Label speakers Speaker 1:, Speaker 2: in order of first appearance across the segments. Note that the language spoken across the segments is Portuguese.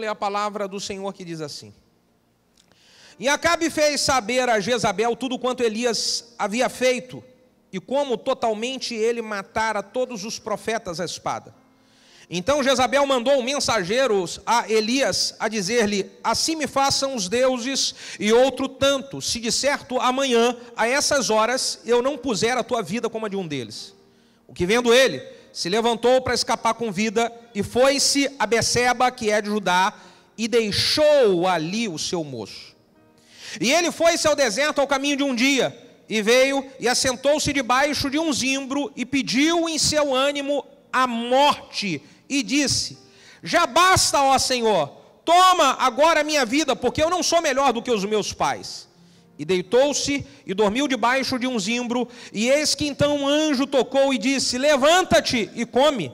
Speaker 1: ler a palavra do Senhor que diz assim: E Acabe fez saber a Jezabel tudo quanto Elias havia feito, e como totalmente ele matara todos os profetas à espada. Então Jezabel mandou mensageiros a Elias a dizer-lhe: Assim me façam os deuses e outro tanto, se de certo amanhã, a essas horas, eu não puser a tua vida como a de um deles. O que vendo ele, se levantou para escapar com vida, e foi-se a Beceba, que é de Judá, e deixou ali o seu moço. E ele foi-se ao deserto ao caminho de um dia, e veio e assentou-se debaixo de um zimbro, e pediu em seu ânimo a morte, e disse: Já basta, ó Senhor, toma agora a minha vida, porque eu não sou melhor do que os meus pais. E deitou-se e dormiu debaixo de um zimbro, e eis que então um anjo tocou e disse: Levanta-te e come.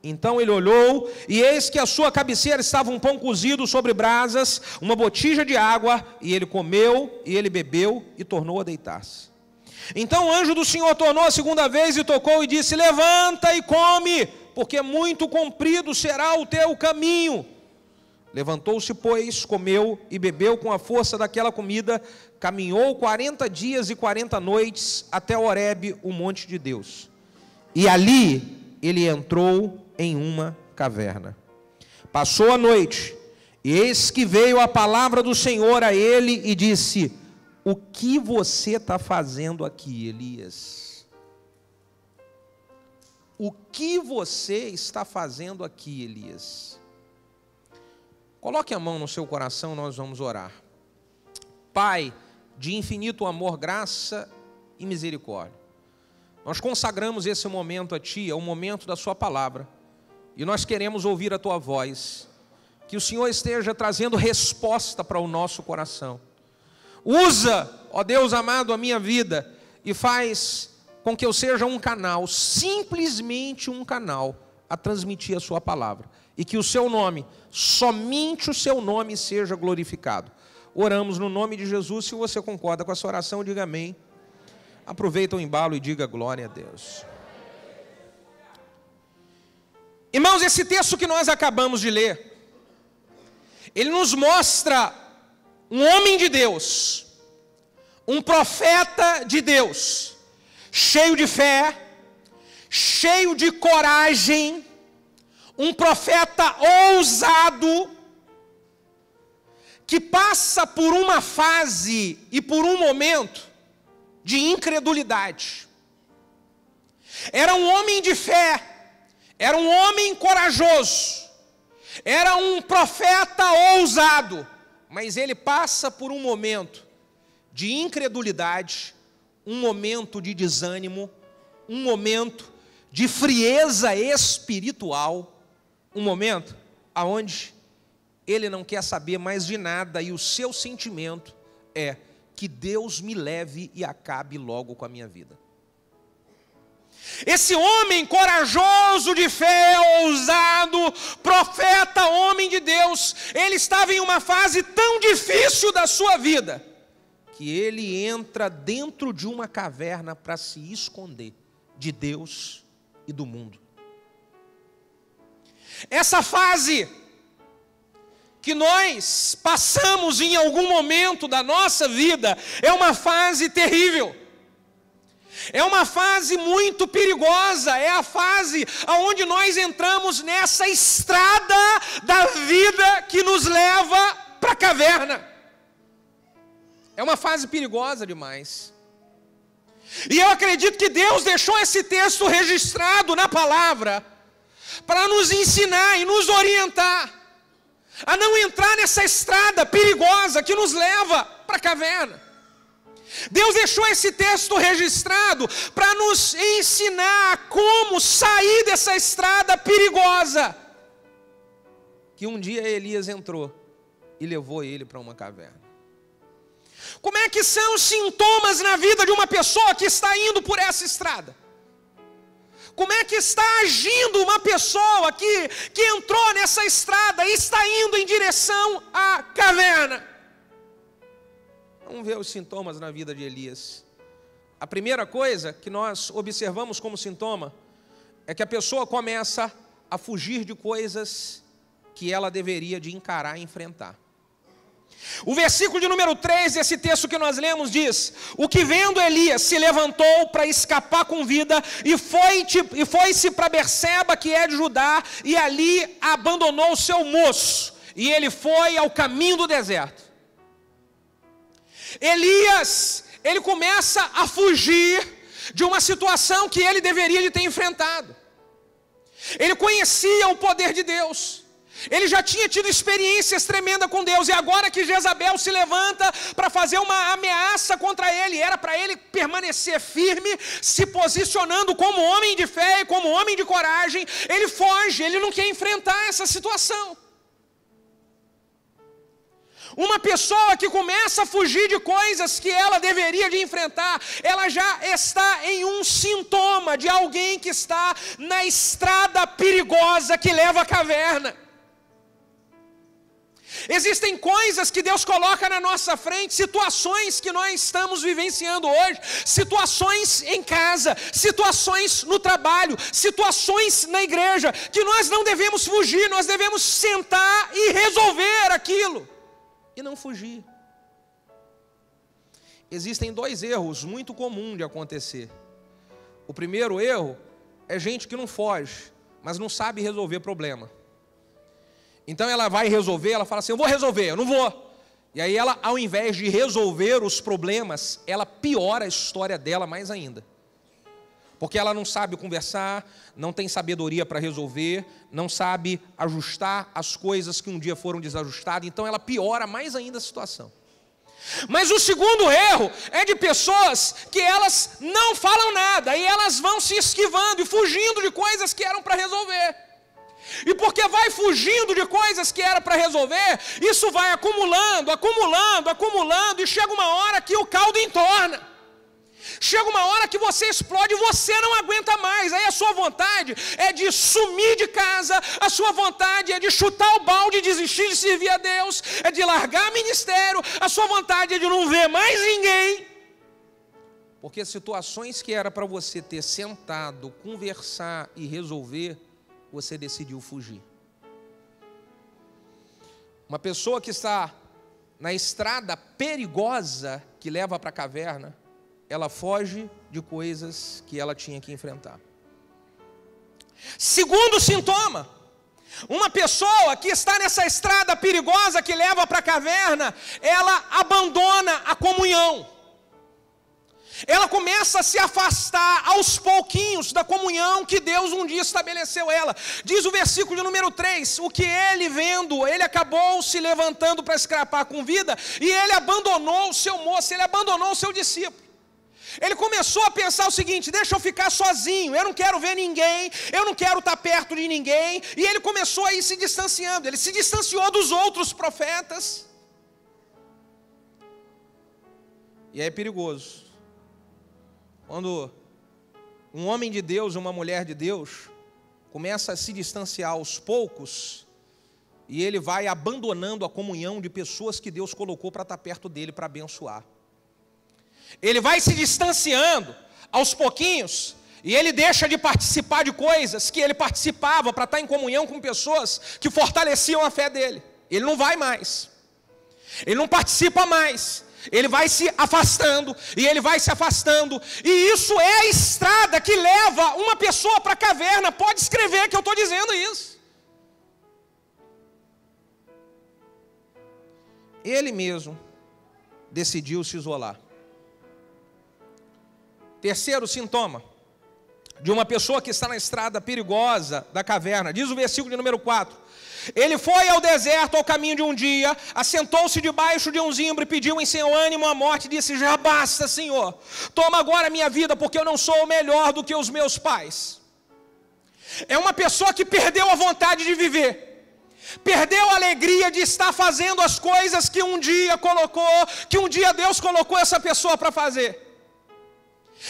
Speaker 1: Então ele olhou, e eis que à sua cabeceira estava um pão cozido sobre brasas, uma botija de água, e ele comeu, e ele bebeu, e tornou a deitar-se. Então o anjo do Senhor tornou a segunda vez e tocou e disse: Levanta e come, porque muito comprido será o teu caminho. Levantou-se, pois, comeu e bebeu com a força daquela comida, caminhou 40 dias e 40 noites até Horebe, o monte de Deus. E ali ele entrou em uma caverna. Passou a noite, e eis que veio a palavra do Senhor a ele e disse: O que você está fazendo aqui, Elias? O que você está fazendo aqui, Elias? Coloque a mão no seu coração, nós vamos orar. Pai, de infinito amor, graça e misericórdia, nós consagramos esse momento a Ti, é o momento da Sua palavra, e nós queremos ouvir a Tua voz, que o Senhor esteja trazendo resposta para o nosso coração. Usa, ó Deus amado, a minha vida, e faz com que eu seja um canal, simplesmente um canal, a transmitir a Sua palavra, e que o Seu nome, somente o Seu nome seja glorificado. Oramos no nome de Jesus. Se você concorda com essa oração, diga amém. Aproveita o embalo e diga glória a Deus. Irmãos, esse texto que nós acabamos de ler, ele nos mostra um homem de Deus, um profeta de Deus, cheio de fé, cheio de coragem, um profeta ousado, que passa por uma fase e por um momento de incredulidade. Era um homem de fé, era um homem corajoso, era um profeta ousado, mas ele passa por um momento de incredulidade, um momento de desânimo, um momento de frieza espiritual, um momento aonde ele não quer saber mais de nada, e o seu sentimento é: que Deus me leve e acabe logo com a minha vida. Esse homem corajoso, de fé, ousado, profeta, homem de Deus, ele estava em uma fase tão difícil da sua vida, que ele entra dentro de uma caverna para se esconder de Deus e do mundo. Essa fase que nós passamos em algum momento da nossa vida é uma fase terrível, é uma fase muito perigosa, é a fase onde nós entramos nessa estrada da vida que nos leva para a caverna. É uma fase perigosa demais. E eu acredito que Deus deixou esse texto registrado na palavra para nos ensinar e nos orientar a não entrar nessa estrada perigosa que nos leva para a caverna. Deus deixou esse texto registrado para nos ensinar como sair dessa estrada perigosa, que um dia Elias entrou e levou ele para uma caverna. Como é que são os sintomas na vida de uma pessoa que está indo por essa estrada? Como é que está agindo uma pessoa que entrou nessa estrada e está indo em direção à caverna? Vamos ver os sintomas na vida de Elias. A primeira coisa que nós observamos como sintoma é que a pessoa começa a fugir de coisas que ela deveria de encarar e enfrentar. O versículo de número 3 desse texto que nós lemos diz: o que vendo Elias se levantou para escapar com vida e foi-se para Berseba, que é de Judá, e ali abandonou o seu moço, e ele foi ao caminho do deserto. Elias, ele começa a fugir de uma situação que ele deveria de ter enfrentado. Ele conhecia o poder de Deus, ele já tinha tido experiências tremendas com Deus, e agora que Jezabel se levanta para fazer uma ameaça contra ele, era para ele permanecer firme, se posicionando como homem de fé e como homem de coragem. Ele foge, ele não quer enfrentar essa situação. Uma pessoa que começa a fugir de coisas que ela deveria de enfrentar, ela já está em um sintoma de alguém que está na estrada perigosa que leva à caverna. Existem coisas que Deus coloca na nossa frente, situações que nós estamos vivenciando hoje, situações em casa, situações no trabalho, situações na igreja, que nós não devemos fugir, nós devemos sentar e resolver aquilo, e não fugir. Existem dois erros muito comuns de acontecer. O primeiro erro é gente que não foge, mas não sabe resolver problema. Então ela vai resolver, ela fala assim: eu vou resolver, eu não vou. E aí ela, ao invés de resolver os problemas, ela piora a história dela mais ainda. Porque ela não sabe conversar, não tem sabedoria para resolver, não sabe ajustar as coisas que um dia foram desajustadas, então ela piora mais ainda a situação. Mas o segundo erro é de pessoas que elas não falam nada, e elas vão se esquivando e fugindo de coisas que eram para resolver. E porque vai fugindo de coisas que era para resolver, isso vai acumulando, e chega uma hora que o caldo entorna. Chega uma hora que você explode e você não aguenta mais. Aí a sua vontade é de sumir de casa, a sua vontade é de chutar o balde e desistir de servir a Deus, é de largar ministério, a sua vontade é de não ver mais ninguém. Porque situações que era para você ter sentado, conversar e resolver, você decidiu fugir. Uma pessoa que está na estrada perigosa que leva para a caverna, ela foge de coisas que ela tinha que enfrentar. Segundo sintoma, uma pessoa que está nessa estrada perigosa que leva para a caverna, ela abandona a comunhão. Ela começa a se afastar aos pouquinhos da comunhão que Deus um dia estabeleceu ela. Diz o versículo de número 3, o que ele vendo, ele acabou se levantando para escapar com vida, e ele abandonou o seu moço, ele abandonou o seu discípulo. Ele começou a pensar o seguinte: deixa eu ficar sozinho, eu não quero ver ninguém, eu não quero estar perto de ninguém. E ele começou a ir se distanciando, ele se distanciou dos outros profetas. E aí é perigoso quando um homem de Deus, uma mulher de Deus, começa a se distanciar aos poucos, e ele vai abandonando a comunhão de pessoas que Deus colocou para estar perto dele, para abençoar. Ele vai se distanciando aos pouquinhos, e ele deixa de participar de coisas que ele participava para estar em comunhão com pessoas que fortaleciam a fé dele. Ele não vai mais, ele não participa mais. Ele vai se afastando, e ele vai se afastando, e isso é a estrada que leva uma pessoa para a caverna. Pode escrever que eu estou dizendo isso. Ele mesmo decidiu se isolar. Terceiro sintoma de uma pessoa que está na estrada perigosa da caverna, diz o versículo de número 4. Ele foi ao deserto ao caminho de um dia, assentou-se debaixo de um zimbro e pediu em seu ânimo a morte, e disse: já basta, Senhor, toma agora a minha vida, porque eu não sou melhor do que os meus pais. É uma pessoa que perdeu a vontade de viver, perdeu a alegria de estar fazendo as coisas que um dia Deus colocou essa pessoa para fazer.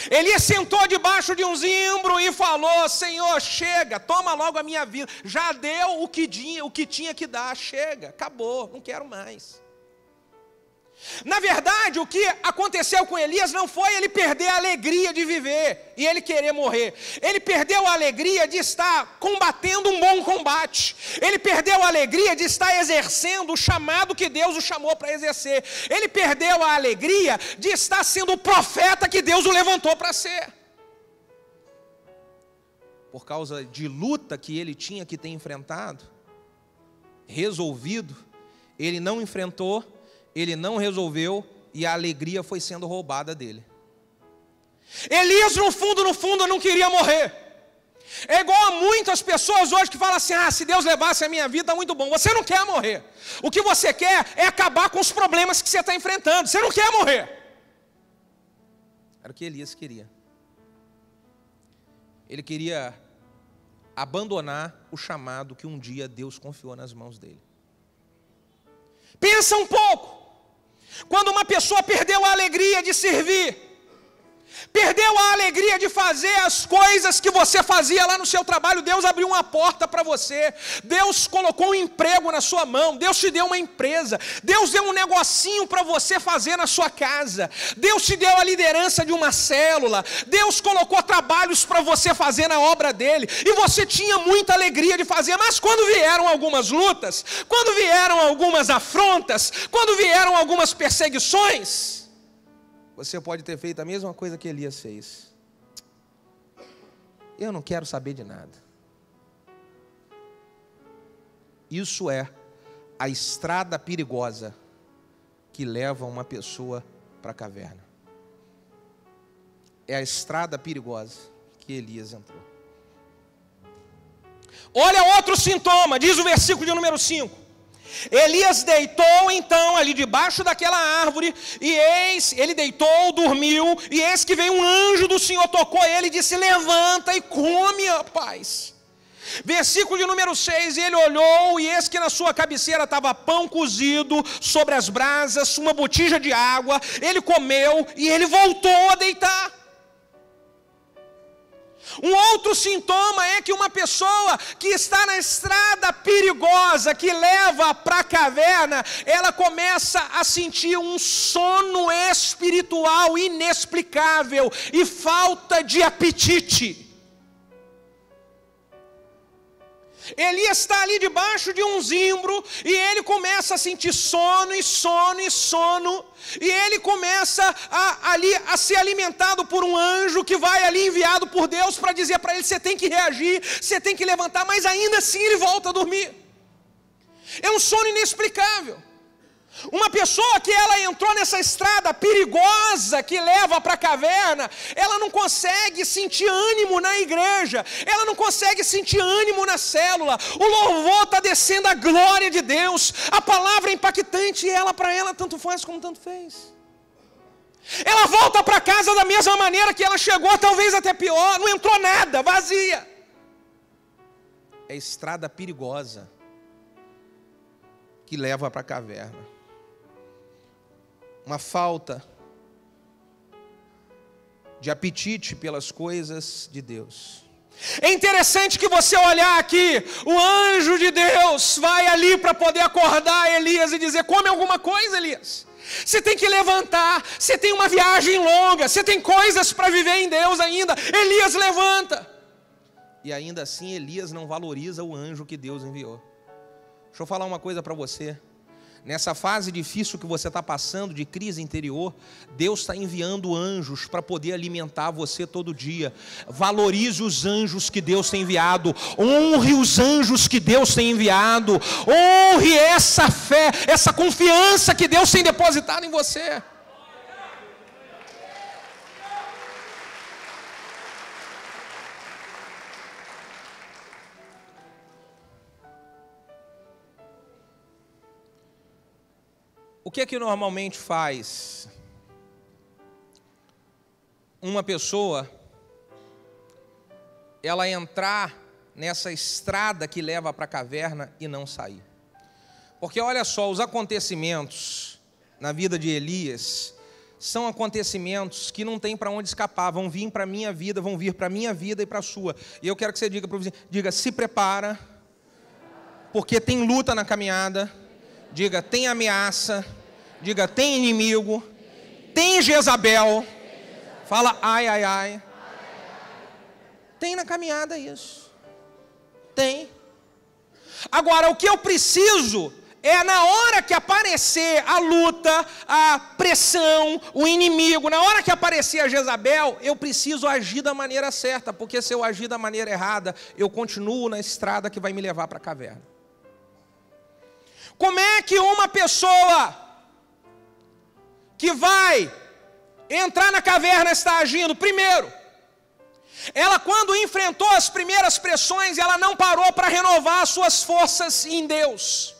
Speaker 1: Elias sentou debaixo de um zimbro e falou: Senhor, chega, toma logo a minha vida, já deu o que tinha que dar, chega, acabou, não quero mais. Na verdade, o que aconteceu com Elias não foi ele perder a alegria de viver e ele querer morrer. Ele perdeu a alegria de estar combatendo um bom combate. Ele perdeu a alegria de estar exercendo o chamado que Deus o chamou para exercer. Ele perdeu a alegria de estar sendo o profeta que Deus o levantou para ser. Por causa de luta que ele tinha que ter enfrentado, resolvido, ele não enfrentou, ele não resolveu e a alegria foi sendo roubada dele. Elias, no fundo, não queria morrer. É igual a muitas pessoas hoje que falam assim: se Deus levasse a minha vida, está muito bom. Você não quer morrer. O que você quer é acabar com os problemas que você está enfrentando. Você não quer morrer. Era o que Elias queria. Ele queria abandonar o chamado que um dia Deus confiou nas mãos dele. Pensa um pouco. Quando uma pessoa perdeu a alegria de servir, perdeu a alegria de fazer as coisas que você fazia lá no seu trabalho, Deus abriu uma porta para você, Deus colocou um emprego na sua mão, Deus te deu uma empresa, Deus deu um negocinho para você fazer na sua casa, Deus te deu a liderança de uma célula, Deus colocou trabalhos para você fazer na obra dele, e você tinha muita alegria de fazer, mas quando vieram algumas lutas, quando vieram algumas afrontas, quando vieram algumas perseguições, você pode ter feito a mesma coisa que Elias fez. Eu não quero saber de nada. Isso é a estrada perigosa que leva uma pessoa para a caverna. É a estrada perigosa que Elias entrou. Olha outro sintoma, diz o versículo de número 5. Elias deitou então ali debaixo daquela árvore, e eis, ele deitou, dormiu, e eis que veio um anjo do Senhor, tocou ele e disse: levanta e come, rapaz. Versículo de número 6, ele olhou, e eis que na sua cabeceira estava pão cozido sobre as brasas, uma botija de água, ele comeu, e ele voltou a deitar. Um outro sintoma é que uma pessoa que está na estrada perigosa, que leva para a caverna, ela começa a sentir um sono espiritual inexplicável e falta de apetite. Elias está ali debaixo de um zimbro, e ele começa a sentir sono, e ele começa a ser alimentado por um anjo que vai ali enviado por Deus para dizer para ele: você tem que reagir, você tem que levantar, mas ainda assim ele volta a dormir. É um sono inexplicável. Uma pessoa que ela entrou nessa estrada perigosa que leva para a caverna, ela não consegue sentir ânimo na igreja, ela não consegue sentir ânimo na célula, o louvor está descendo, a glória de Deus, a palavra é impactante, e para ela tanto faz como tanto fez. Ela volta para casa da mesma maneira que ela chegou, talvez até pior, não entrou nada, vazia. É estrada perigosa que leva para a caverna. Uma falta de apetite pelas coisas de Deus. É interessante que você olhar aqui, o anjo de Deus vai ali para poder acordar Elias e dizer: come alguma coisa, Elias. Você tem que levantar, você tem uma viagem longa, você tem coisas para viver em Deus ainda. Elias, levanta. E ainda assim Elias não valoriza o anjo que Deus enviou. Deixa eu falar uma coisa para você. Nessa fase difícil que você está passando, de crise interior, Deus está enviando anjos para poder alimentar você todo dia. Valorize os anjos que Deus tem enviado, honre os anjos que Deus tem enviado, honre essa fé, essa confiança que Deus tem depositado em você. O que é que normalmente faz uma pessoa ela entrar nessa estrada que leva para a caverna e não sair? Porque olha só, os acontecimentos na vida de Elias são acontecimentos que não tem para onde escapar, vão vir para a minha vida, vão vir para a minha vida e para a sua. E eu quero que você diga para o vizinho, diga: se prepara, porque tem luta na caminhada. Diga: tem ameaça, Diga, tem inimigo, tem Jezabel. Fala, ai, ai, ai. Tem na caminhada isso. Tem. Agora, o que eu preciso é na hora que aparecer a luta, a pressão, o inimigo, na hora que aparecer a Jezabel, eu preciso agir da maneira certa, porque se eu agir da maneira errada, eu continuo na estrada que vai me levar para a caverna. Como é que uma pessoa que vai entrar na caverna está agindo? Primeiro, ela quando enfrentou as primeiras pressões, ela não parou para renovar as suas forças em Deus.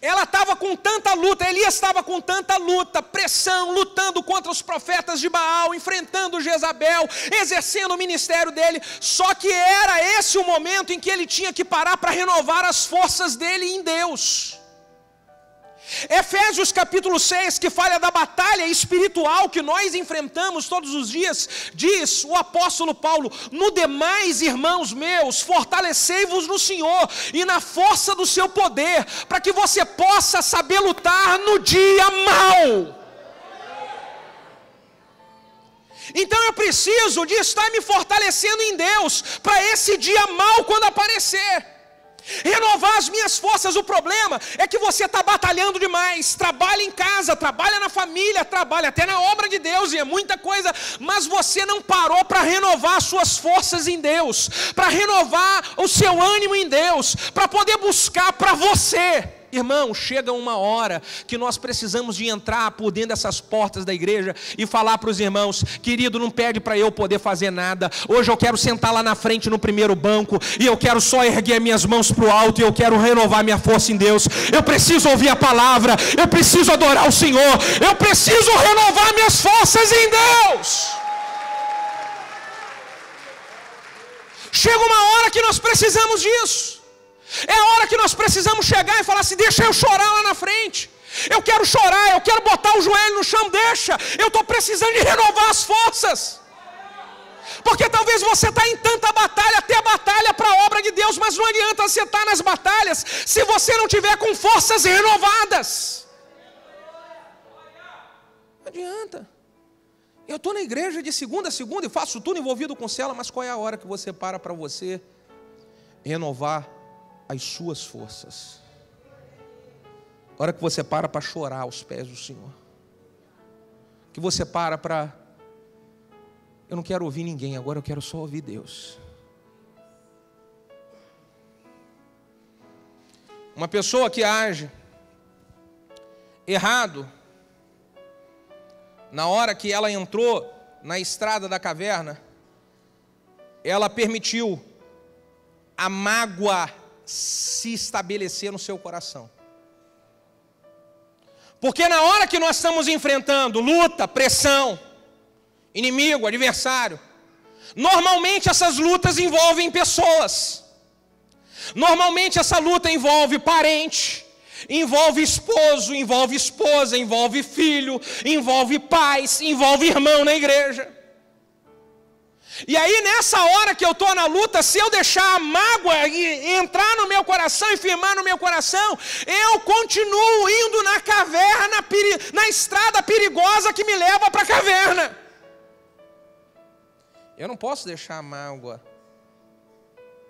Speaker 1: Ela estava com tanta luta, Elias estava com tanta luta, pressão, lutando contra os profetas de Baal, enfrentando Jezabel, exercendo o ministério dele. Só que era esse o momento em que ele tinha que parar para renovar as forças dele em Deus. Efésios capítulo 6, que fala da batalha espiritual que nós enfrentamos todos os dias, diz o apóstolo Paulo: no demais, irmãos meus, fortalecei-vos no Senhor e na força do seu poder, para que você possa saber lutar no dia mau. Então eu preciso de estar me fortalecendo em Deus, para esse dia mau quando aparecer. Renovar as minhas forças. O problema é que você está batalhando demais. Trabalha em casa, trabalha na família, trabalha até na obra de Deus, e é muita coisa, mas você não parou para renovar as suas forças em Deus, para renovar o seu ânimo em Deus, para poder buscar para você. Irmão, chega uma hora que nós precisamos de entrar por dentro dessas portas da igreja e falar para os irmãos: querido, não pede para eu poder fazer nada. Hoje eu quero sentar lá na frente no primeiro banco e eu quero só erguer minhas mãos para o alto e eu quero renovar minha força em Deus. Eu preciso ouvir a palavra, eu preciso adorar o Senhor, eu preciso renovar minhas forças em Deus. Chega uma hora que nós precisamos disso. É a hora que nós precisamos chegar e falar assim: deixa eu chorar lá na frente. Eu quero chorar, eu quero botar o joelho no chão, deixa. Eu estou precisando de renovar as forças. Porque talvez você está em tanta batalha, até batalha para a obra de Deus, mas não adianta você estar nas batalhas se você não tiver com forças renovadas. Não adianta. Eu estou na igreja de segunda a segunda e faço tudo envolvido com célula, mas qual é a hora que você para você renovar as suas forças? A hora que você para chorar aos pés do Senhor, que você para, eu não quero ouvir ninguém, agora eu quero só ouvir Deus. Uma pessoa que age errado, na hora que ela entrou na estrada da caverna, ela permitiu a mágoa se estabelecer no seu coração. Porque na hora que nós estamos enfrentando luta, pressão, inimigo, adversário, normalmente essas lutas envolvem pessoas. Normalmente essa luta envolve parente, envolve esposo, envolve esposa, envolve filho, envolve pais, envolve irmão na igreja. E aí nessa hora que eu estou na luta, se eu deixar a mágoa entrar no meu coração e firmar no meu coração, eu continuo indo na caverna, na estrada perigosa que me leva para a caverna. Eu não posso deixar a mágoa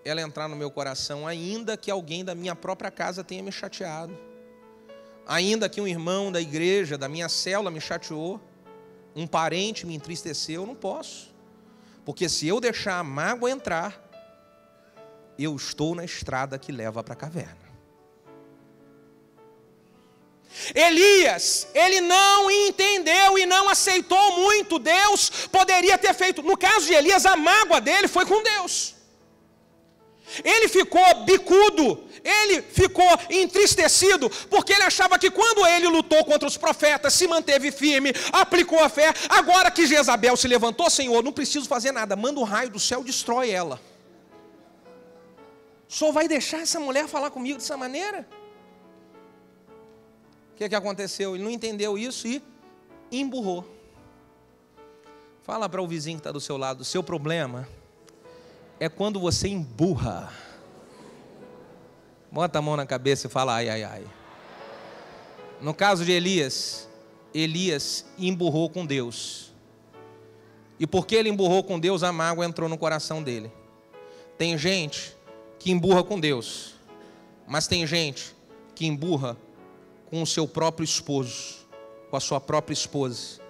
Speaker 1: ela entrar no meu coração, ainda que alguém da minha própria casa tenha me chateado, ainda que um irmão da igreja, da minha célula me chateou, um parente me entristeceu. Eu não posso. Porque se eu deixar a mágoa entrar, eu estou na estrada que leva para a caverna. Elias, ele não entendeu e não aceitou muito. Deus poderia ter feito. No caso de Elias, a mágoa dele foi com Deus. Ele ficou bicudo, ele ficou entristecido, porque ele achava que quando ele lutou contra os profetas, se manteve firme, aplicou a fé, agora que Jezabel se levantou: Senhor, não preciso fazer nada, manda um raio do céu, destrói ela. Só vai deixar essa mulher falar comigo dessa maneira? O que aconteceu? Ele não entendeu isso e emburrou. Fala para o vizinho que está do seu lado: o seu problema é quando você emburra. Bota a mão na cabeça e fala: ai, ai, ai. No caso de Elias, Elias emburrou com Deus. E porque ele emburrou com Deus, a mágoa entrou no coração dele. Tem gente que emburra com Deus, mas tem gente que emburra com o seu próprio esposo, com a sua própria esposa,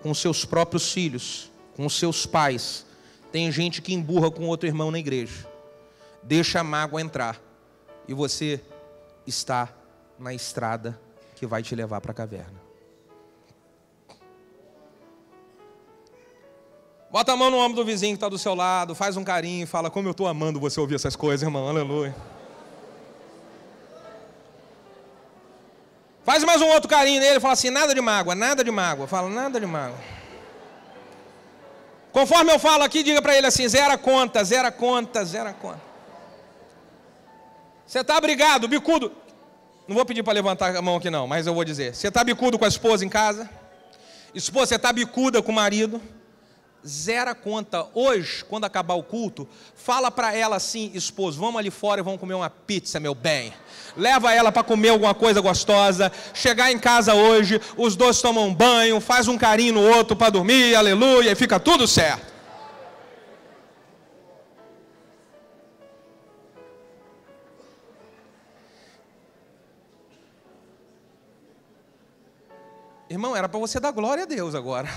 Speaker 1: com os seus próprios filhos, com os seus pais. Tem gente que emburra com outro irmão na igreja. Deixa a mágoa entrar e você está na estrada que vai te levar para a caverna. Bota a mão no ombro do vizinho que está do seu lado, faz um carinho e fala: como eu estou amando você ouvir essas coisas, irmão, aleluia. Faz mais um outro carinho nele e fala assim: nada de mágoa, nada de mágoa. Fala: nada de mágoa. Conforme eu falo aqui, diga para ele assim: zera a conta, zera a conta, zera a conta. Você está brigado, bicudo. Não vou pedir para levantar a mão aqui não, mas eu vou dizer. Você está bicudo com a esposa em casa? Esposa, você está bicuda com o marido? Zera a conta. Hoje, quando acabar o culto, fala para ela assim: esposo, vamos ali fora e vamos comer uma pizza, meu bem. Leva ela para comer alguma coisa gostosa. Chegar em casa hoje, os dois tomam um banho, faz um carinho no outro para dormir, aleluia, e fica tudo certo. Irmão, era para você dar glória a Deus agora.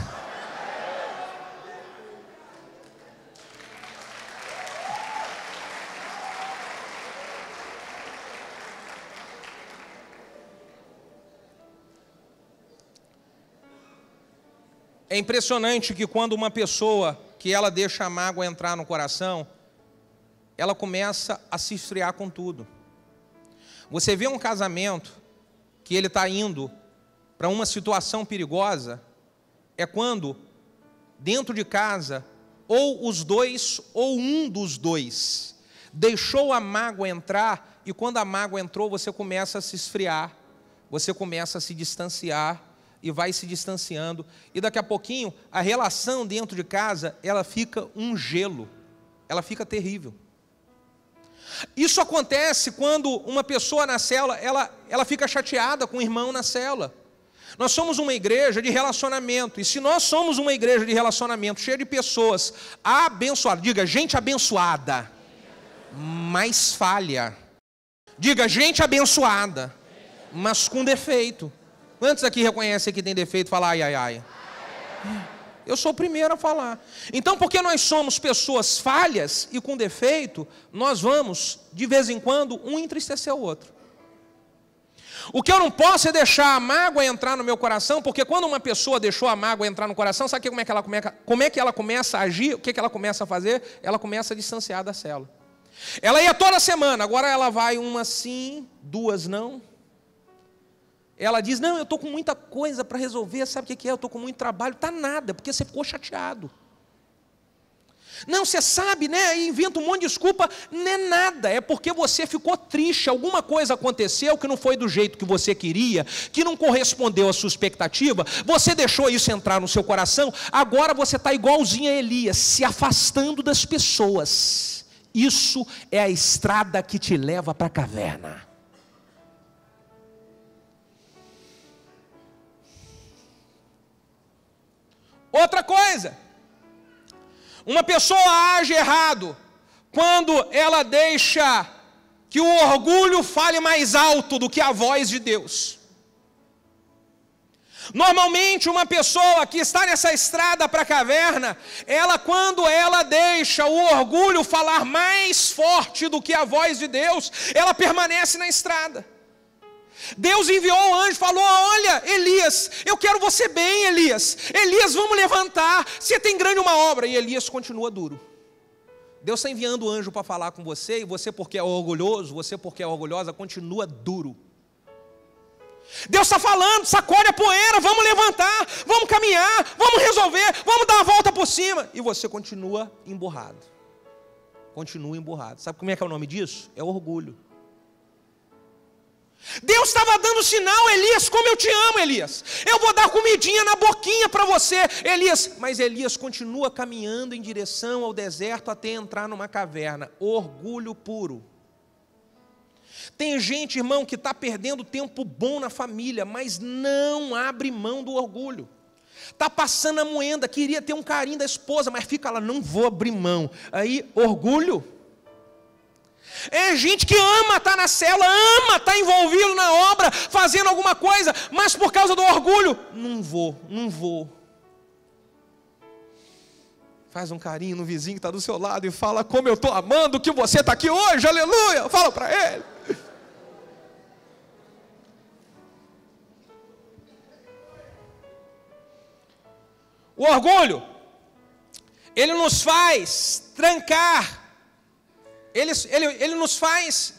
Speaker 1: É impressionante que quando uma pessoa, que ela deixa a mágoa entrar no coração, ela começa a se esfriar com tudo. Você vê um casamento que ele está indo para uma situação perigosa, é quando, dentro de casa, ou os dois, ou um dos dois, deixou a mágoa entrar, e quando a mágoa entrou, você começa a se esfriar, você começa a se distanciar, e vai se distanciando, e daqui a pouquinho, a relação dentro de casa, ela fica um gelo, ela fica terrível. Isso acontece quando uma pessoa na célula, ela fica chateada com o irmão na célula. Nós somos uma igreja de relacionamento, e se nós somos uma igreja de relacionamento, cheia de pessoas abençoadas, diga gente abençoada, mas falha. Diga gente abençoada, mas com defeito. Quantos aqui reconhecem que tem defeito? Fala ai, ai, ai. Eu sou o primeiro a falar. Então, porque nós somos pessoas falhas e com defeito, nós vamos, de vez em quando, um entristecer o outro. O que eu não posso é deixar a mágoa entrar no meu coração, porque quando uma pessoa deixou a mágoa entrar no coração, sabe como é que ela começa a agir? O que ela começa a fazer? Ela começa a distanciar da célula. Ela ia toda semana, agora ela vai uma sim, duas não. Ela diz: não, eu estou com muita coisa para resolver, sabe o que é? Eu estou com muito trabalho. Está nada, porque você ficou chateado. Não, você sabe, né? E inventa um monte de desculpa. Não é nada, é porque você ficou triste. Alguma coisa aconteceu que não foi do jeito que você queria, que não correspondeu à sua expectativa. Você deixou isso entrar no seu coração. Agora você está igualzinho a Elias, se afastando das pessoas. Isso é a estrada que te leva para a caverna. Outra coisa, uma pessoa age errado quando ela deixa que o orgulho fale mais alto do que a voz de Deus. Normalmente uma pessoa que está nessa estrada para a caverna, quando ela deixa o orgulho falar mais forte do que a voz de Deus, ela permanece na estrada. Deus enviou o anjo e falou: olha, Elias, eu quero você bem, Elias. Elias, vamos levantar, você tem grande uma obra. E Elias continua duro. Deus está enviando o anjo para falar com você, e você, porque é orgulhoso, você, porque é orgulhosa, continua duro. Deus está falando: sacode a poeira, vamos levantar, vamos caminhar, vamos resolver, vamos dar a volta por cima. E você continua emburrado. Continua emburrado. Sabe como é que é o nome disso? É orgulho. Deus estava dando sinal: Elias, como eu te amo, Elias. Eu vou dar comidinha na boquinha para você, Elias. Mas Elias continua caminhando em direção ao deserto até entrar numa caverna. Orgulho puro. Tem gente, irmão, que está perdendo tempo bom na família, mas não abre mão do orgulho. Está passando a moenda, queria ter um carinho da esposa, mas fica lá, não vou abrir mão. Aí, orgulho. É gente que ama estar na célula, ama estar envolvido na obra, fazendo alguma coisa, mas por causa do orgulho, não vou. Faz um carinho no vizinho que está do seu lado e fala, como eu estou amando que você está aqui hoje, aleluia, fala para ele. O orgulho, ele nos faz trancar, ele nos faz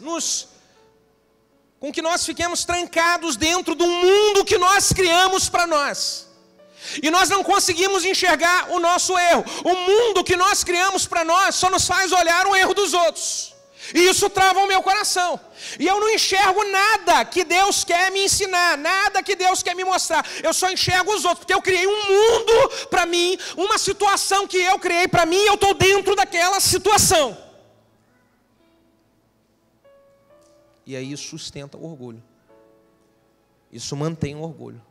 Speaker 1: com que nós fiquemos trancados dentro do mundo que nós criamos para nós. E nós não conseguimos enxergar o nosso erro. O mundo que nós criamos para nós só nos faz olhar o erro dos outros. E isso trava o meu coração. E eu não enxergo nada que Deus quer me ensinar, nada que Deus quer me mostrar. Eu só enxergo os outros, porque eu criei um mundo para mim, uma situação que eu criei para mim, e eu estou dentro daquela situação. E aí isso sustenta o orgulho. Isso mantém o orgulho.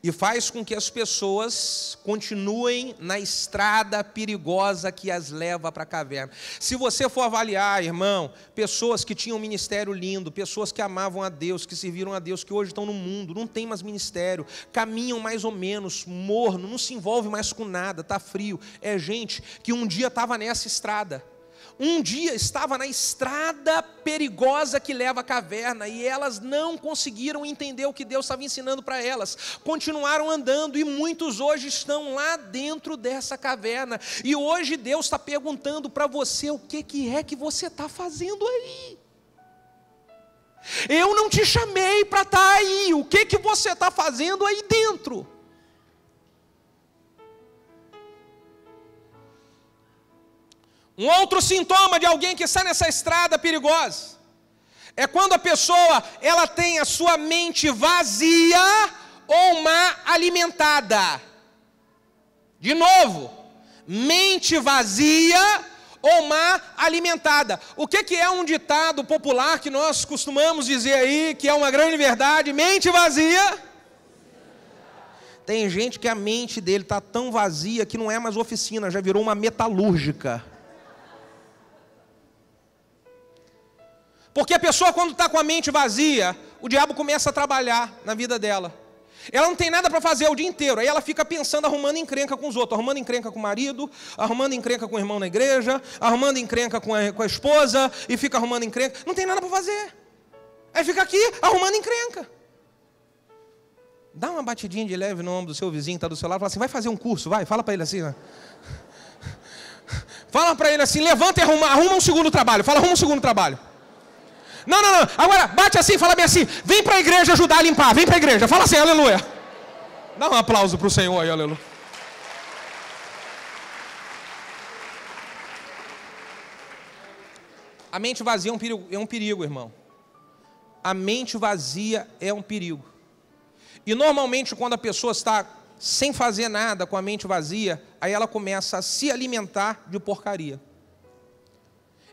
Speaker 1: E faz com que as pessoas continuem na estrada perigosa que as leva para a caverna. Se você for avaliar, irmão, pessoas que tinham um ministério lindo, pessoas que amavam a Deus, que serviram a Deus, que hoje estão no mundo, não tem mais ministério, caminham mais ou menos, morno, não se envolve mais com nada, está frio. É gente que um dia estava nessa estrada. Um dia estava na estrada perigosa que leva à caverna, e elas não conseguiram entender o que Deus estava ensinando para elas, continuaram andando, e muitos hoje estão lá dentro dessa caverna, e hoje Deus está perguntando para você, o que é que você está fazendo aí? Eu não te chamei para estar aí, o que você está fazendo aí dentro? Um outro sintoma de alguém que está nessa estrada perigosa é quando a pessoa ela tem a sua mente vazia ou mal alimentada. De novo, mente vazia ou mal alimentada. O que é um ditado popular que nós costumamos dizer aí, que é uma grande verdade? Mente vazia. Tem gente que a mente dele está tão vazia que não é mais oficina, já virou uma metalúrgica. Porque a pessoa, quando está com a mente vazia, o diabo começa a trabalhar na vida dela. Ela não tem nada para fazer o dia inteiro. Aí ela fica pensando, arrumando encrenca com os outros. Arrumando encrenca com o marido, arrumando encrenca com o irmão na igreja, arrumando encrenca com a esposa, e fica arrumando encrenca. Não tem nada para fazer. Aí fica aqui, arrumando encrenca. Dá uma batidinha de leve no ombro do seu vizinho, está do seu lado, fala assim, vai fazer um curso, vai. Fala para ele assim, né? Fala para ele assim, levanta e arruma um segundo trabalho. Fala, arruma um segundo trabalho. Não. Agora, bate assim, fala bem assim. Vem para a igreja ajudar a limpar. Vem para a igreja. Fala assim, aleluia. Dá um aplauso para o Senhor aí, aleluia. A mente vazia é um perigo, irmão. A mente vazia é um perigo. E normalmente quando a pessoa está sem fazer nada, com a mente vazia, aí ela começa a se alimentar de porcaria.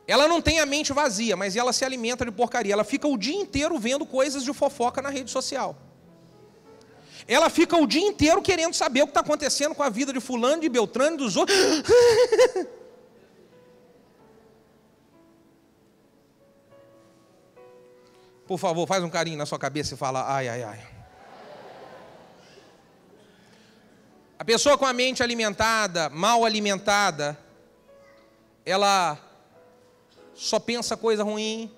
Speaker 1: Ela não tem a mente vazia, mas ela se alimenta de porcaria. Ela fica o dia inteiro vendo coisas de fofoca na rede social. Ela fica o dia inteiro querendo saber o que está acontecendo com a vida de fulano, de Beltrano, dos outros. Por favor, faz um carinho na sua cabeça e fala, ai, ai, ai. A pessoa com a mente alimentada, mal alimentada, ela só pensa coisa ruim,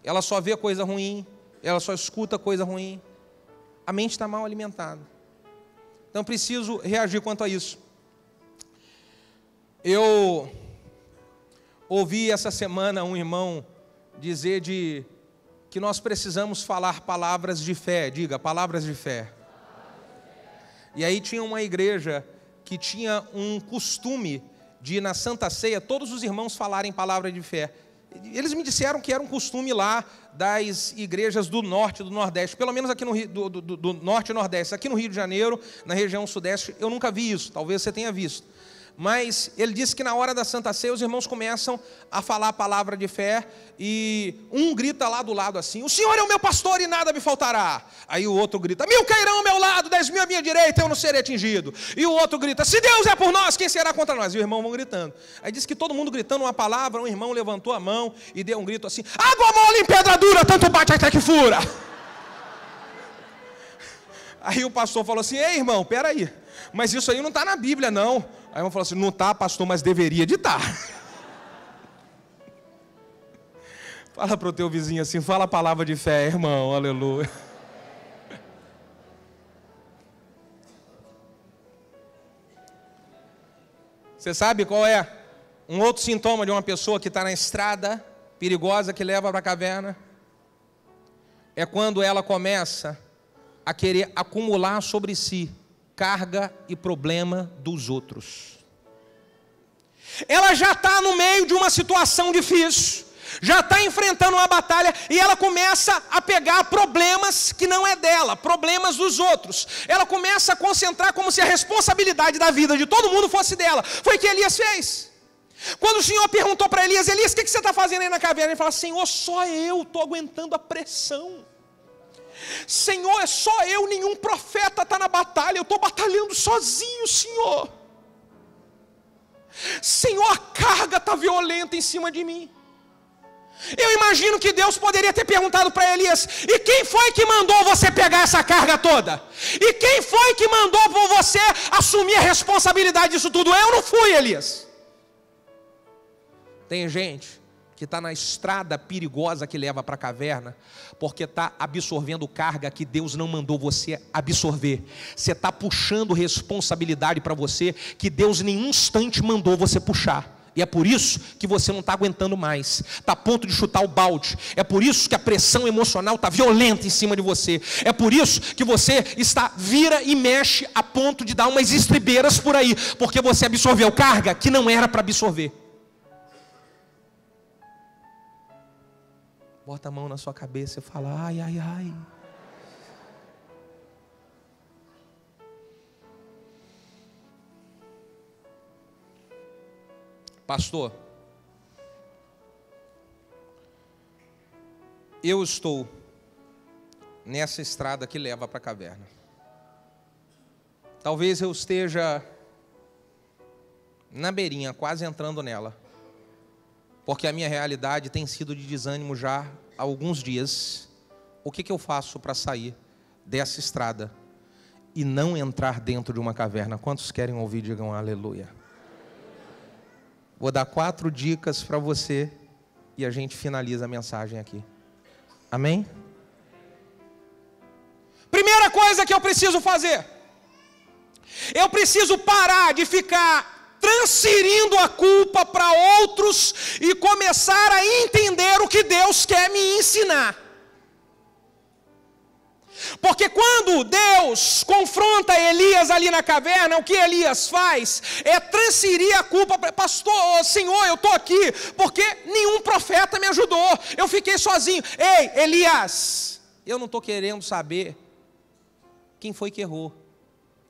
Speaker 1: ela só vê coisa ruim, ela só escuta coisa ruim. A mente está mal alimentada. Então preciso reagir quanto a isso. Eu ouvi essa semana um irmão dizer que nós precisamos falar palavras de fé. Diga, palavras de fé. E aí tinha uma igreja que tinha um costume de, na Santa Ceia, todos os irmãos falarem palavra de fé. Eles me disseram que era um costume lá das igrejas do norte e do nordeste, pelo menos aqui no Rio, do norte e nordeste. Aqui no Rio de Janeiro, na região sudeste, eu nunca vi isso, talvez você tenha visto. Mas ele disse que na hora da Santa Ceia os irmãos começam a falar a palavra de fé e um grita lá do lado assim: o Senhor é o meu pastor e nada me faltará. Aí o outro grita: 1000 cairão ao meu lado, 10.000 à minha direita, eu não serei atingido. E o outro grita: se Deus é por nós, quem será contra nós? E o irmão vão gritando. Aí diz que todo mundo gritando uma palavra, um irmão levantou a mão e deu um grito assim: água mole em pedra dura, tanto bate até que fura. Aí o pastor falou assim: ei irmão, peraí, mas isso aí não está na Bíblia não. Aí o irmão falou assim: não está, pastor, mas deveria de estar. Fala para o teu vizinho assim, fala a palavra de fé, irmão, aleluia. Você sabe qual é um outro sintoma de uma pessoa que está na estrada perigosa que leva para a caverna? É quando ela começa a querer acumular sobre si carga e problema dos outros. Ela já está no meio de uma situação difícil, já está enfrentando uma batalha e ela começa a pegar problemas que não é dela, problemas dos outros. Ela começa a concentrar como se a responsabilidade da vida de todo mundo fosse dela. Foi o que Elias fez. Quando o Senhor perguntou para Elias: Elias, o que você está fazendo aí na caverna? Ele fala: Senhor, só eu estou aguentando a pressão. Senhor, é só eu, nenhum profeta está na batalha, eu estou batalhando sozinho, Senhor. Senhor, a carga está violenta em cima de mim. Eu imagino que Deus poderia ter perguntado para Elias: e quem foi que mandou você pegar essa carga toda? E quem foi que mandou você assumir a responsabilidade disso tudo? Eu não fui, Elias. Tem gente que está na estrada perigosa que leva para a caverna, porque está absorvendo carga que Deus não mandou você absorver. Você está puxando responsabilidade para você que Deus em nenhum instante mandou você puxar. E é por isso que você não está aguentando mais, está a ponto de chutar o balde. É por isso que a pressão emocional está violenta em cima de você. É por isso que você vira e mexe a ponto de dar umas estribeiras por aí, porque você absorveu carga que não era para absorver. Bota a mão na sua cabeça e fala: ai, ai, ai. Pastor, eu estou nessa estrada que leva para a caverna. Talvez eu esteja na beirinha, quase entrando nela, porque a minha realidade tem sido de desânimo já há alguns dias. O que eu faço para sair dessa estrada e não entrar dentro de uma caverna? Quantos querem ouvir? Digam aleluia. Vou dar 4 dicas para você e a gente finaliza a mensagem aqui. Amém? Primeira coisa que eu preciso fazer: eu preciso parar de ficar transferindo a culpa para outros e começar a entender o que Deus quer me ensinar. Porque quando Deus confronta Elias ali na caverna, o que Elias faz é transferir a culpa para: pastor, Senhor, eu estou aqui porque nenhum profeta me ajudou, eu fiquei sozinho. Ei, Elias, eu não estou querendo saber quem foi que errou.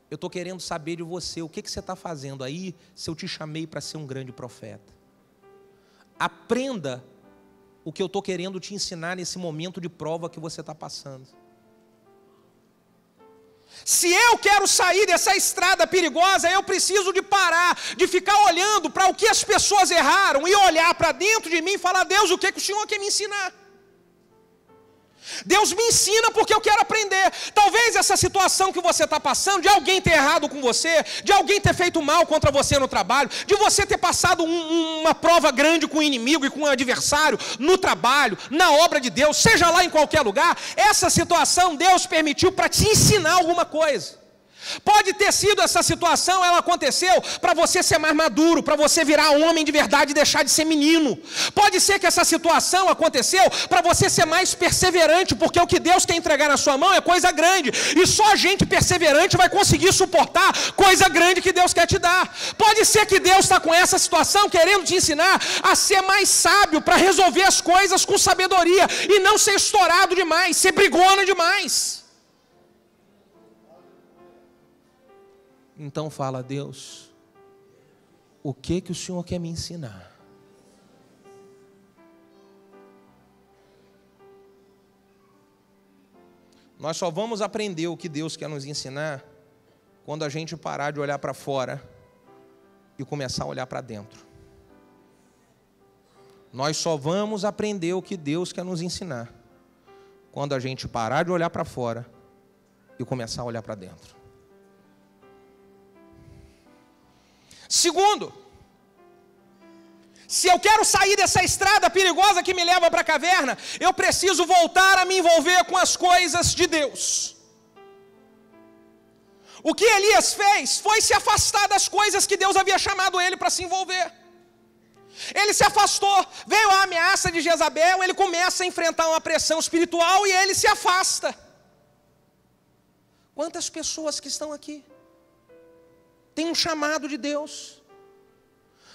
Speaker 1: Eu estou querendo saber de você, o que você está fazendo aí, se eu te chamei para ser um grande profeta. Aprenda o que eu estou querendo te ensinar nesse momento de prova que você está passando. Se eu quero sair dessa estrada perigosa, eu preciso de parar, de ficar olhando para o que as pessoas erraram e olhar para dentro de mim e falar: Deus, o que o Senhor quer me ensinar? Deus me ensina porque eu quero aprender. Talvez essa situação que você está passando, de alguém ter errado com você, de alguém ter feito mal contra você no trabalho, de você ter passado uma prova grande com o inimigo e com o adversário no trabalho, na obra de Deus, seja lá em qualquer lugar, essa situação Deus permitiu para te ensinar alguma coisa. Pode ter sido essa situação, ela aconteceu para você ser mais maduro, para você virar homem de verdade e deixar de ser menino. Pode ser que essa situação aconteceu para você ser mais perseverante, porque o que Deus quer entregar na sua mão é coisa grande, e só gente perseverante vai conseguir suportar coisa grande que Deus quer te dar. Pode ser que Deus está com essa situação querendo te ensinar a ser mais sábio, para resolver as coisas com sabedoria, e não ser estourado demais, ser brigona demais. Então fala: Deus, o que o Senhor quer me ensinar? Nós só vamos aprender o que Deus quer nos ensinar quando a gente parar de olhar para fora e começar a olhar para dentro. Nós só vamos aprender o que Deus quer nos ensinar quando a gente parar de olhar para fora e começar a olhar para dentro. Segundo, se eu quero sair dessa estrada perigosa que me leva para a caverna, eu preciso voltar a me envolver com as coisas de Deus. O que Elias fez foi se afastar das coisas que Deus havia chamado ele para se envolver. Ele se afastou, veio a ameaça de Jezabel, ele começa a enfrentar uma pressão espiritual e ele se afasta. Quantas pessoas que estão aqui têm um chamado de Deus?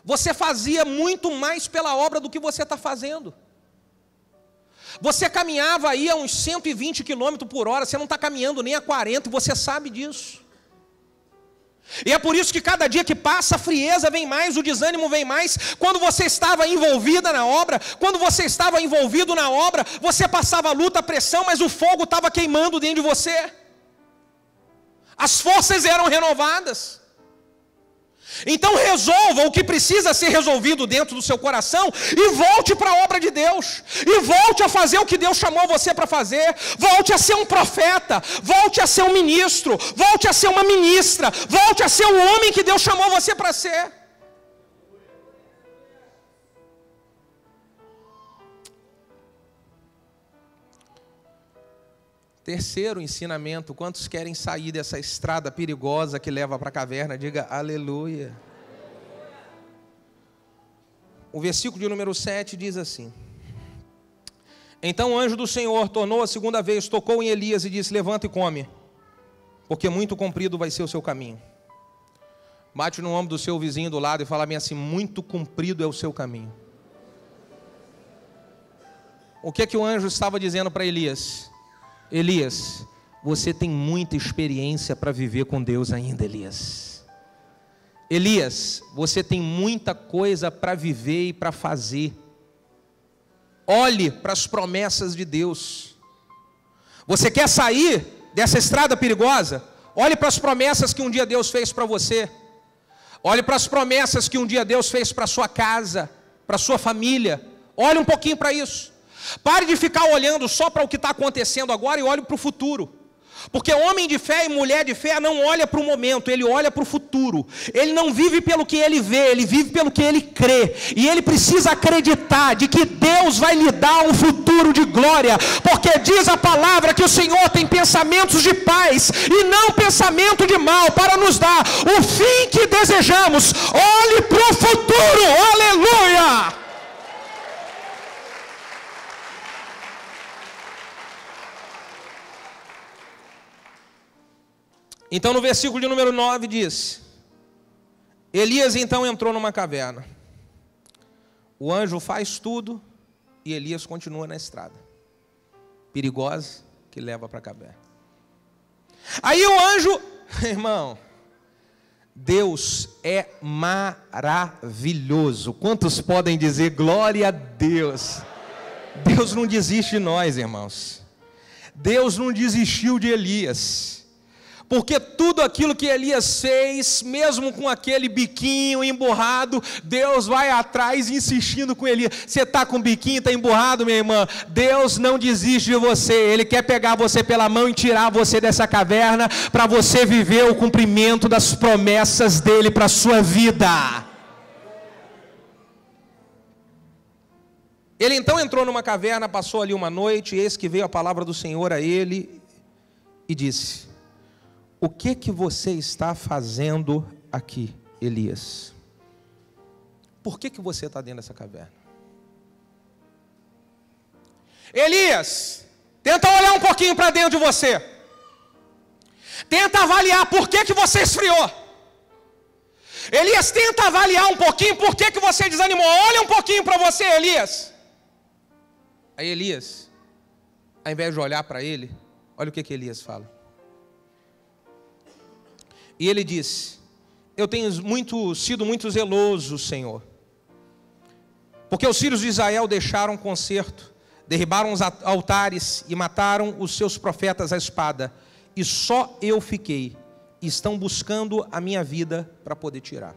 Speaker 1: Você fazia muito mais pela obra do que você está fazendo. Você caminhava aí a uns 120 km por hora, você não está caminhando nem a 40 e você sabe disso. E é por isso que cada dia que passa a frieza vem mais, o desânimo vem mais. Quando você estava envolvida na obra, quando você estava envolvido na obra, você passava a luta, a pressão, mas o fogo estava queimando dentro de você. As forças eram renovadas. Então resolva o que precisa ser resolvido dentro do seu coração e volte para a obra de Deus, e volte a fazer o que Deus chamou você para fazer. Volte a ser um profeta, volte a ser um ministro, volte a ser uma ministra, volte a ser o homem que Deus chamou você para ser. Terceiro ensinamento: quantos querem sair dessa estrada perigosa que leva para a caverna? Diga aleluia. O versículo de número 7 diz assim: então o anjo do Senhor tornou a segunda vez, tocou em Elias e disse: levanta e come, porque muito comprido vai ser o seu caminho. Bate no ombro do seu vizinho do lado e fala bem assim: muito comprido é o seu caminho. O que é que o anjo estava dizendo para Elias? Elias, você tem muita experiência para viver com Deus ainda, Elias. Elias, você tem muita coisa para viver e para fazer. Olhe para as promessas de Deus. Você quer sair dessa estrada perigosa? Olhe para as promessas que um dia Deus fez para você. Olhe para as promessas que um dia Deus fez para a sua casa, para a sua família. Olhe um pouquinho para isso. Pare de ficar olhando só para o que está acontecendo agora e olhe para o futuro. Porque homem de fé e mulher de fé não olha para o momento, ele olha para o futuro. Ele não vive pelo que ele vê, ele vive pelo que ele crê. E ele precisa acreditar de que Deus vai lhe dar um futuro de glória. Porque diz a palavra que o Senhor tem pensamentos de paz e não pensamento de mal, para nos dar o fim que desejamos. Olhe para o futuro, aleluia! Então no versículo de número 9 diz: Elias então entrou numa caverna. O anjo faz tudo e Elias continua na estrada perigosa que leva para a caverna. Aí o anjo, irmão, Deus é maravilhoso. Quantos podem dizer glória a Deus? Deus não desiste de nós, irmãos. Deus não desistiu de Elias. Porque tudo aquilo que Elias fez, mesmo com aquele biquinho emburrado, Deus vai atrás insistindo com Elias. Você está com o biquinho, está emburrado, minha irmã? Deus não desiste de você. Ele quer pegar você pela mão e tirar você dessa caverna, para você viver o cumprimento das promessas dele para a sua vida. Ele então entrou numa caverna, passou ali uma noite, e eis que veio a palavra do Senhor a ele e disse: o que você está fazendo aqui, Elias? Por que você está dentro dessa caverna? Elias, tenta olhar um pouquinho para dentro de você. Tenta avaliar por que você esfriou. Elias, tenta avaliar um pouquinho por que você desanimou. Olha um pouquinho para você, Elias. Aí Elias, ao invés de olhar para ele, olha o que Elias fala. E ele disse: eu tenho sido muito zeloso, Senhor, porque os filhos de Israel deixaram o concerto, derribaram os altares e mataram os seus profetas à espada, e só eu fiquei, e estão buscando a minha vida para poder tirar.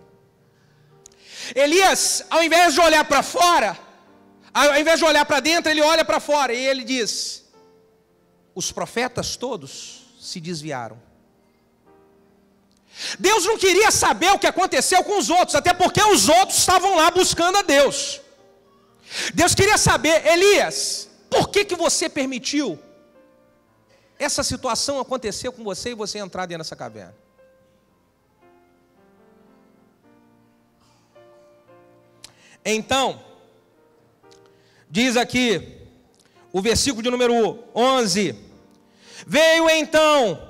Speaker 1: Elias, ao invés de olhar para fora, ao invés de olhar para dentro, ele olha para fora, e ele diz: os profetas todos se desviaram. Deus não queria saber o que aconteceu com os outros, até porque os outros estavam lá buscando a Deus. Deus queria saber: Elias, por que você permitiu essa situação acontecer com você e você entrar dentro dessa caverna? Então, diz aqui, o versículo de número 11: veio então,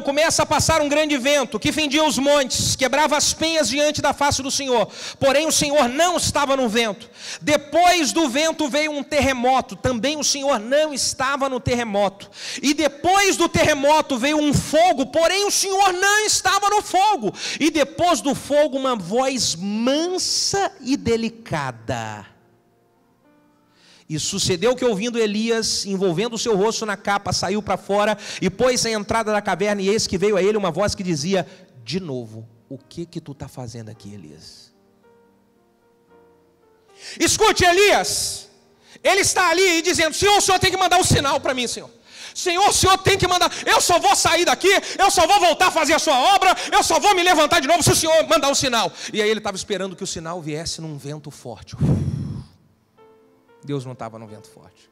Speaker 1: começa a passar um grande vento, que fendia os montes, quebrava as penhas diante da face do Senhor, porém o Senhor não estava no vento. Depois do vento veio um terremoto, também o Senhor não estava no terremoto. E depois do terremoto veio um fogo, porém o Senhor não estava no fogo. E depois do fogo uma voz mansa e delicada. E sucedeu que, ouvindo Elias, envolvendo o seu rosto na capa, saiu para fora e pôs a entrada da caverna, e eis que veio a ele uma voz que dizia: de novo, o que tu está fazendo aqui, Elias? Escute, Elias, ele está ali dizendo: Senhor, o Senhor tem que mandar um sinal para mim, Senhor. Senhor, o Senhor tem que mandar, eu só vou sair daqui, eu só vou voltar a fazer a sua obra, eu só vou me levantar de novo se o Senhor mandar um sinal. E aí ele estava esperando que o sinal viesse num vento forte. Deus não estava no vento forte.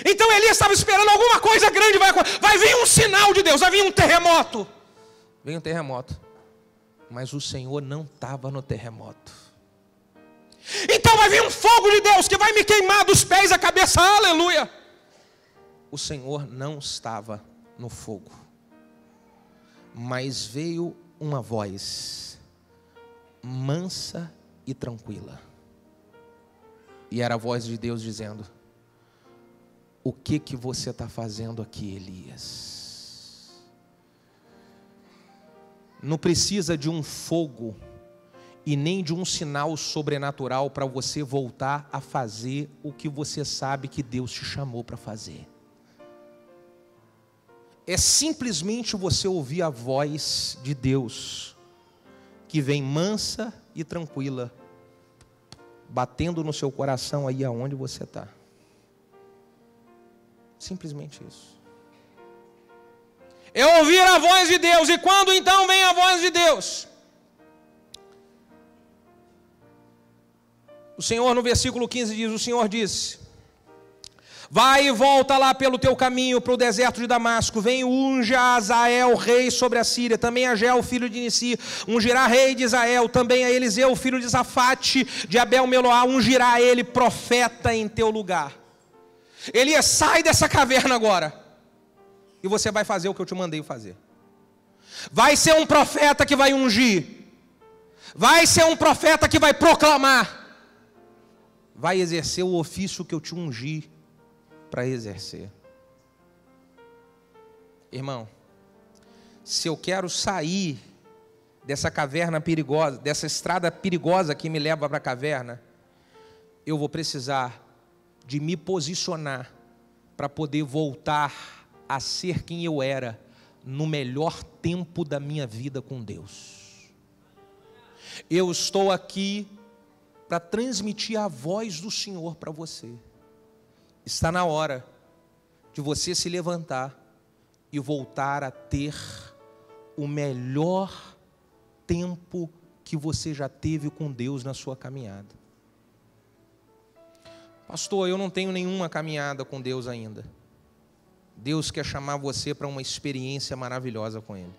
Speaker 1: Então Elias estava esperando alguma coisa grande, vai vir um sinal de Deus, vai vir um terremoto. Veio um terremoto, mas o Senhor não estava no terremoto. Então vai vir um fogo de Deus que vai me queimar dos pés à cabeça, aleluia. O Senhor não estava no fogo, mas veio uma voz mansa e tranquila. E era a voz de Deus dizendo: o que você está fazendo aqui, Elias? Não precisa de um fogo e nem de um sinal sobrenatural para você voltar a fazer o que você sabe que Deus te chamou para fazer. É simplesmente você ouvir a voz de Deus, que vem mansa e tranquila, batendo no seu coração aí aonde você está. Simplesmente isso. É ouvir a voz de Deus. E quando então vem a voz de Deus? O Senhor, no versículo 15 diz: o Senhor disse: vai e volta lá pelo teu caminho para o deserto de Damasco, vem unja a Azael, rei sobre a Síria, também a Jeel, filho de Nissi, ungirá rei de Israel, também a Eliseu, filho de Zafate, de Abel-Meloá, ungirá ele profeta em teu lugar. Elias, sai dessa caverna agora, e você vai fazer o que eu te mandei fazer. Vai ser um profeta que vai ungir, vai ser um profeta que vai proclamar, vai exercer o ofício que eu te ungi para exercer. Irmão, se eu quero sair dessa caverna perigosa, dessa estrada perigosa que me leva para a caverna, eu vou precisar de me posicionar para poder voltar a ser quem eu era no melhor tempo da minha vida com Deus. Eu estou aqui para transmitir a voz do Senhor para você. Está na hora de você se levantar e voltar a ter o melhor tempo que você já teve com Deus na sua caminhada. Pastor, eu não tenho nenhuma caminhada com Deus ainda. Deus quer chamar você para uma experiência maravilhosa com Ele.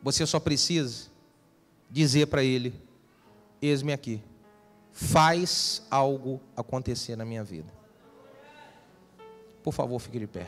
Speaker 1: Você só precisa dizer para Ele: eis-me aqui, faz algo acontecer na minha vida. Por favor, fique de pé.